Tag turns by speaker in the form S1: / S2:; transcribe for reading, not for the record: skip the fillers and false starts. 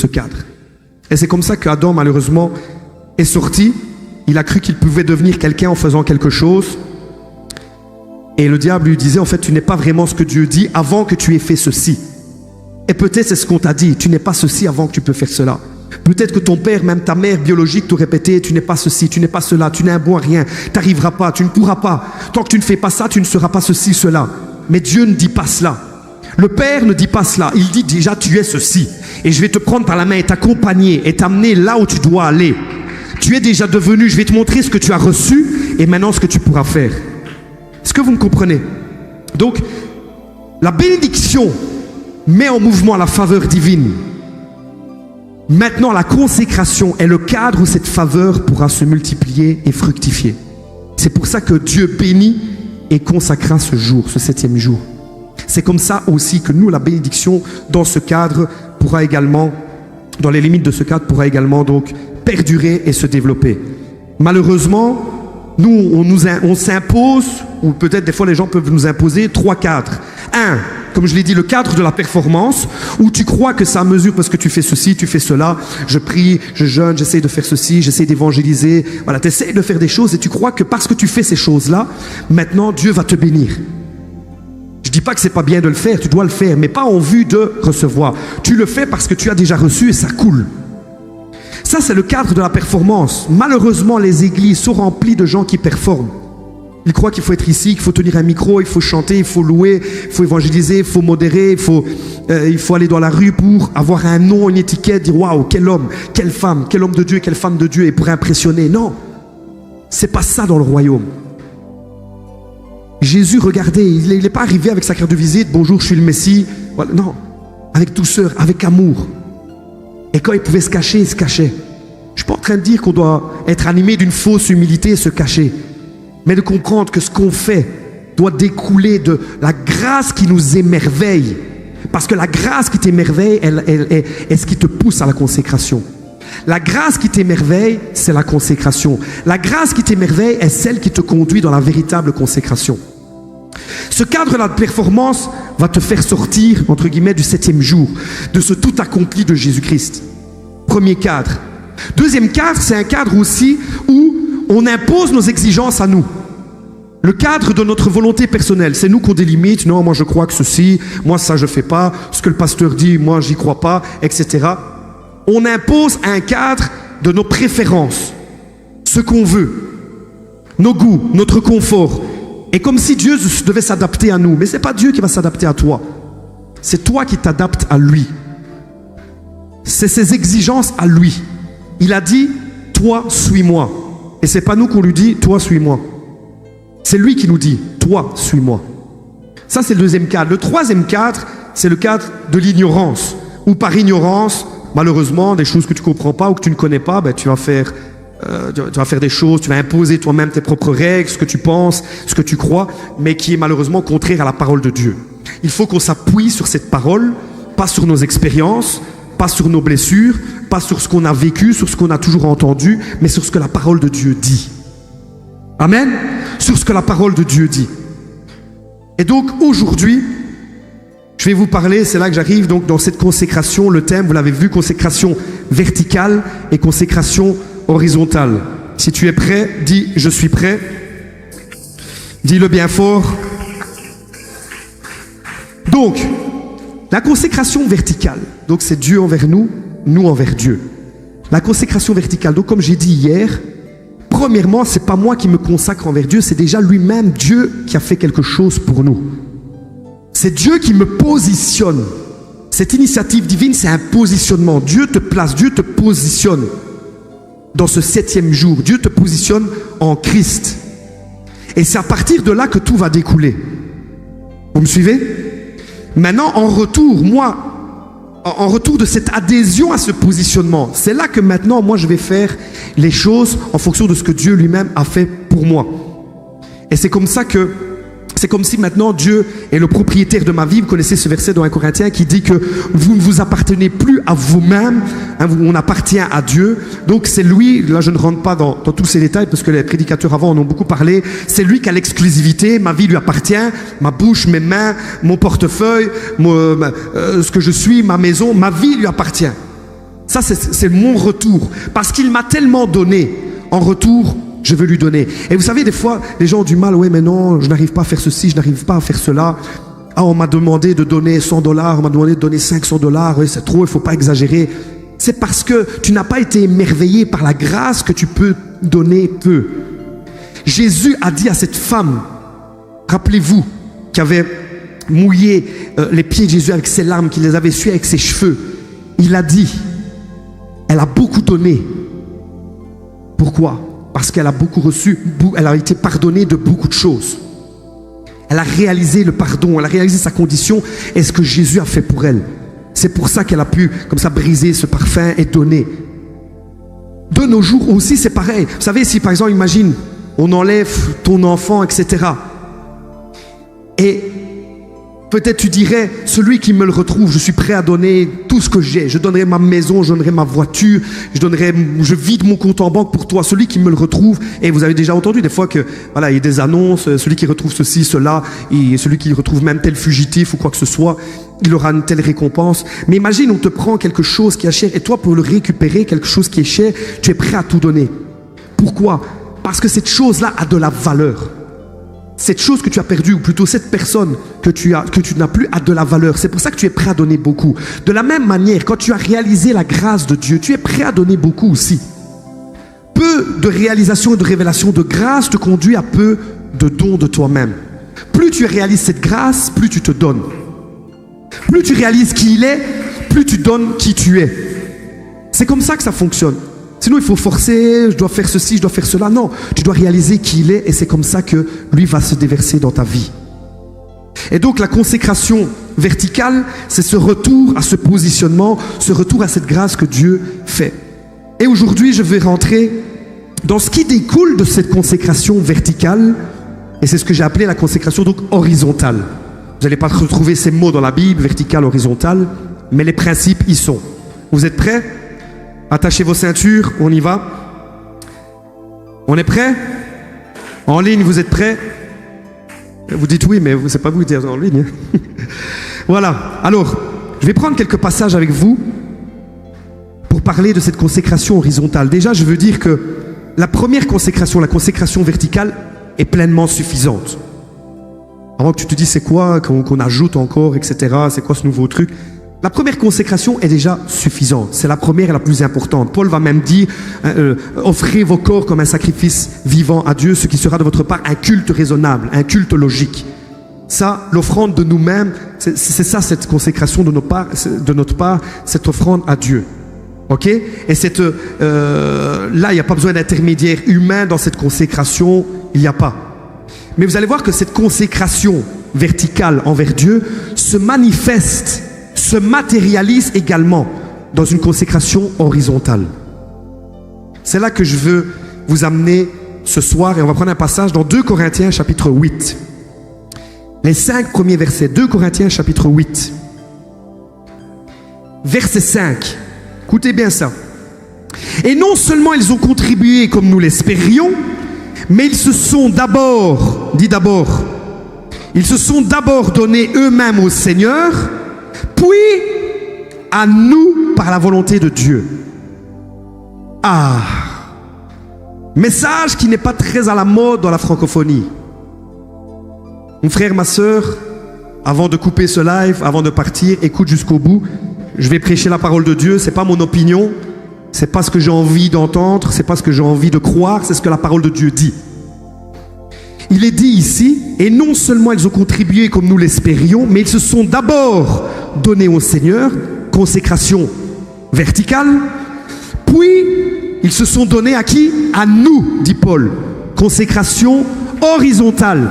S1: ce cadre. Et c'est comme ça qu'Adam, malheureusement, est sorti. Il a cru qu'il pouvait devenir quelqu'un en faisant quelque chose. Et le diable lui disait, en fait, tu n'es pas vraiment ce que Dieu dit avant que tu aies fait ceci. Et peut-être c'est ce qu'on t'a dit, tu n'es pas ceci avant que tu peux faire cela. Peut-être que ton père, même ta mère biologique t'aurait répété, tu n'es pas ceci, tu n'es pas cela, tu n'es un bon à rien, tu n'arriveras pas, tu ne pourras pas. Tant que tu ne fais pas ça, tu ne seras pas ceci, cela. Mais Dieu ne dit pas cela. Le Père ne dit pas cela. Il dit déjà, tu es ceci. Et je vais te prendre par la main et t'accompagner et t'amener là où tu dois aller. Tu es déjà devenu, je vais te montrer ce que tu as reçu et maintenant ce que tu pourras faire. Est-ce que vous me comprenez? Donc, la bénédiction met en mouvement la faveur divine. Maintenant, la consécration est le cadre où cette faveur pourra se multiplier et fructifier. C'est pour ça que Dieu bénit et consacra ce jour, ce 7e jour. C'est comme ça aussi que nous, la bénédiction dans ce cadre pourra également, dans les limites de ce cadre, pourra également donc perdurer et se développer. Malheureusement, nous, on s'impose, ou peut-être des fois les gens peuvent nous imposer 3 cadres. Un, comme je l'ai dit, le cadre de la performance, où tu crois que ça mesure parce que tu fais ceci, tu fais cela, je prie, je jeûne, j'essaie de faire ceci, j'essaie d'évangéliser, voilà, tu essaies de faire des choses et tu crois que parce que tu fais ces choses-là, maintenant Dieu va te bénir. Je ne dis pas que c'est pas bien de le faire, tu dois le faire, mais pas en vue de recevoir. Tu le fais parce que tu as déjà reçu et ça coule. Ça, c'est le cadre de la performance. Malheureusement, les églises sont remplies de gens qui performent. Ils croient qu'il faut être ici, qu'il faut tenir un micro, il faut chanter, il faut louer, il faut évangéliser, il faut modérer, il faut aller dans la rue pour avoir un nom, une étiquette, dire waouh, quel homme, quelle femme, quel homme de Dieu, quelle femme de Dieu, et pour impressionner. Non, c'est pas ça dans le royaume. Jésus, regardez, il n'est pas arrivé avec sa carte de visite, bonjour, je suis le Messie. Voilà, non, avec douceur, avec amour. Et quand il pouvait se cacher, il se cachait. Je ne suis pas en train de dire qu'on doit être animé d'une fausse humilité et se cacher. Mais de comprendre que ce qu'on fait doit découler de la grâce qui nous émerveille. Parce que la grâce qui t'émerveille, elle est ce qui te pousse à la consécration. La grâce qui t'émerveille, c'est la consécration. La grâce qui t'émerveille est celle qui te conduit dans la véritable consécration. Ce cadre de la performance va te faire sortir, entre guillemets, du 7e jour, de ce tout accompli de Jésus-Christ. Premier cadre. Deuxième cadre, c'est un cadre aussi où on impose nos exigences à nous. Le cadre de notre volonté personnelle, c'est nous qu'on délimite. Non, moi je crois que ceci, moi ça je fais pas, ce que le pasteur dit, moi j'y crois pas, etc. On impose un cadre de nos préférences, ce qu'on veut, nos goûts, notre confort. Et comme si Dieu devait s'adapter à nous. Mais ce n'est pas Dieu qui va s'adapter à toi. C'est toi qui t'adaptes à lui. C'est ses exigences à lui. Il a dit, toi, suis-moi. Et ce n'est pas nous qu'on lui dit, toi, suis-moi. C'est lui qui nous dit, toi, suis-moi. Ça, c'est le deuxième cadre. Le troisième cadre, c'est le cadre de l'ignorance. Ou par ignorance, malheureusement, des choses que tu ne comprends pas ou que tu ne connais pas, ben, tu vas faire des choses, tu vas imposer toi-même tes propres règles, ce que tu penses, ce que tu crois, mais qui est malheureusement contraire à la parole de Dieu. Il faut qu'on s'appuie sur cette parole, pas sur nos expériences, pas sur nos blessures, pas sur ce qu'on a vécu, sur ce qu'on a toujours entendu, mais sur ce que la parole de Dieu dit. Amen. Sur ce que la parole de Dieu dit. Et donc aujourd'hui, je vais vous parler, c'est là que j'arrive, donc dans cette consécration, le thème, vous l'avez vu, consécration verticale et consécration horizontale. Si tu es prêt, dis je suis prêt. Dis-le bien fort. Donc, la consécration verticale, donc c'est Dieu envers nous, nous envers Dieu. La consécration verticale, donc comme j'ai dit hier, premièrement, c'est pas moi qui me consacre envers Dieu, c'est déjà lui-même Dieu qui a fait quelque chose pour nous. C'est Dieu qui me positionne. Cette initiative divine, c'est un positionnement. Dieu te place, Dieu te positionne. Dans ce 7e jour, Dieu te positionne en Christ. Et c'est à partir de là que tout va découler. Vous me suivez? Maintenant, en retour, en retour de cette adhésion à ce positionnement, c'est là que maintenant, moi, je vais faire les choses en fonction de ce que Dieu lui-même a fait pour moi. Et c'est comme ça que c'est comme si maintenant Dieu est le propriétaire de ma vie. Vous connaissez ce verset dans 1 Corinthiens qui dit que vous ne vous appartenez plus à vous-même, hein, on appartient à Dieu. Donc c'est lui, là je ne rentre pas dans tous ces détails parce que les prédicateurs avant en ont beaucoup parlé, c'est lui qui a l'exclusivité, ma vie lui appartient, ma bouche, mes mains, mon portefeuille, ce que je suis, ma maison, ma vie lui appartient. Ça, c'est mon retour. Parce qu'il m'a tellement donné. En retour, je veux lui donner. Et vous savez, des fois, les gens ont du mal. Ouais, mais non, je n'arrive pas à faire ceci, je n'arrive pas à faire cela. Ah, on m'a demandé de donner $100, on m'a demandé de donner $500. Ouais, c'est trop, il ne faut pas exagérer. C'est parce que tu n'as pas été émerveillé par la grâce que tu peux donner peu. Jésus a dit à cette femme, rappelez-vous, qui avait mouillé les pieds de Jésus avec ses larmes, qui les avait essuyés avec ses cheveux. Il a dit, elle a beaucoup donné. Pourquoi? Parce qu'elle a beaucoup reçu, elle a été pardonnée de beaucoup de choses. Elle a réalisé le pardon, elle a réalisé sa condition et ce que Jésus a fait pour elle. C'est pour ça qu'elle a pu, comme ça, briser ce parfum et donner. De nos jours aussi, c'est pareil. Vous savez, si par exemple, imagine, on enlève ton enfant, etc. Et peut-être tu dirais, celui qui me le retrouve, je suis prêt à donner tout ce que j'ai. Je donnerai ma maison, je donnerai ma voiture, je vide mon compte en banque pour toi. Celui qui me le retrouve, et vous avez déjà entendu des fois que, voilà, il y a des annonces, celui qui retrouve ceci, cela, et celui qui retrouve même tel fugitif ou quoi que ce soit, il aura une telle récompense. Mais imagine, on te prend quelque chose qui est cher, et toi, pour le récupérer, quelque chose qui est cher, tu es prêt à tout donner. Pourquoi? Parce que cette chose-là a de la valeur. Cette chose que tu as perdue, ou plutôt cette personne que tu n'as plus, a de la valeur. C'est pour ça que tu es prêt à donner beaucoup. De la même manière, quand tu as réalisé la grâce de Dieu, tu es prêt à donner beaucoup aussi. Peu de réalisation et de révélation de grâce te conduit à peu de dons de toi-même. Plus tu réalises cette grâce, plus tu te donnes. Plus tu réalises qui il est, plus tu donnes qui tu es. C'est comme ça que ça fonctionne. Sinon, il faut forcer, je dois faire ceci, je dois faire cela. Non, tu dois réaliser qui il est et c'est comme ça que lui va se déverser dans ta vie. Et donc, la consécration verticale, c'est ce retour à ce positionnement, ce retour à cette grâce que Dieu fait. Et aujourd'hui, je vais rentrer dans ce qui découle de cette consécration verticale. Et c'est ce que j'ai appelé la consécration donc horizontale. Vous n'allez pas retrouver ces mots dans la Bible, verticale, horizontale, mais les principes y sont. Vous êtes prêts? Attachez vos ceintures, on y va. On est prêts? En ligne, vous êtes prêts? Vous dites oui, mais c'est pas vous qui êtes en ligne. Voilà. Alors, je vais prendre quelques passages avec vous pour parler de cette consécration horizontale. Déjà, je veux dire que la première consécration, la consécration verticale, est pleinement suffisante. Avant que tu te dises c'est quoi qu'on ajoute encore, etc. C'est quoi ce nouveau truc? La première consécration est déjà suffisante. C'est la première et la plus importante. Paul va même dire, offrez vos corps comme un sacrifice vivant à Dieu, ce qui sera de votre part un culte raisonnable, un culte logique. Ça, l'offrande de nous-mêmes, c'est ça cette consécration de notre part, cette offrande à Dieu. Ok? Et là, il n'y a pas besoin d'intermédiaire humain dans cette consécration, il n'y a pas. Mais vous allez voir que cette consécration verticale envers Dieu se manifeste, se matérialise également dans une consécration horizontale. C'est là que je veux vous amener ce soir et on va prendre un passage dans 2 Corinthiens chapitre 8. Les 5 premiers versets, 2 Corinthiens chapitre 8. Verset 5. Écoutez bien ça. Et non seulement ils ont contribué comme nous l'espérions, mais ils se sont d'abord, ils se sont d'abord donnés eux-mêmes au Seigneur, puis à nous par la volonté de Dieu. Ah, message qui n'est pas très à la mode dans la francophonie. Mon frère, ma soeur, avant de couper ce live, avant de partir, écoute jusqu'au bout. Je vais prêcher la parole de Dieu, c'est pas mon opinion, c'est pas ce que j'ai envie d'entendre, c'est pas ce que j'ai envie de croire, c'est ce que la parole de Dieu dit. Il est dit ici, et non seulement ils ont contribué comme nous l'espérions, mais ils se sont d'abord donnés au Seigneur, consécration verticale, puis ils se sont donnés à qui? À nous, dit Paul, consécration horizontale.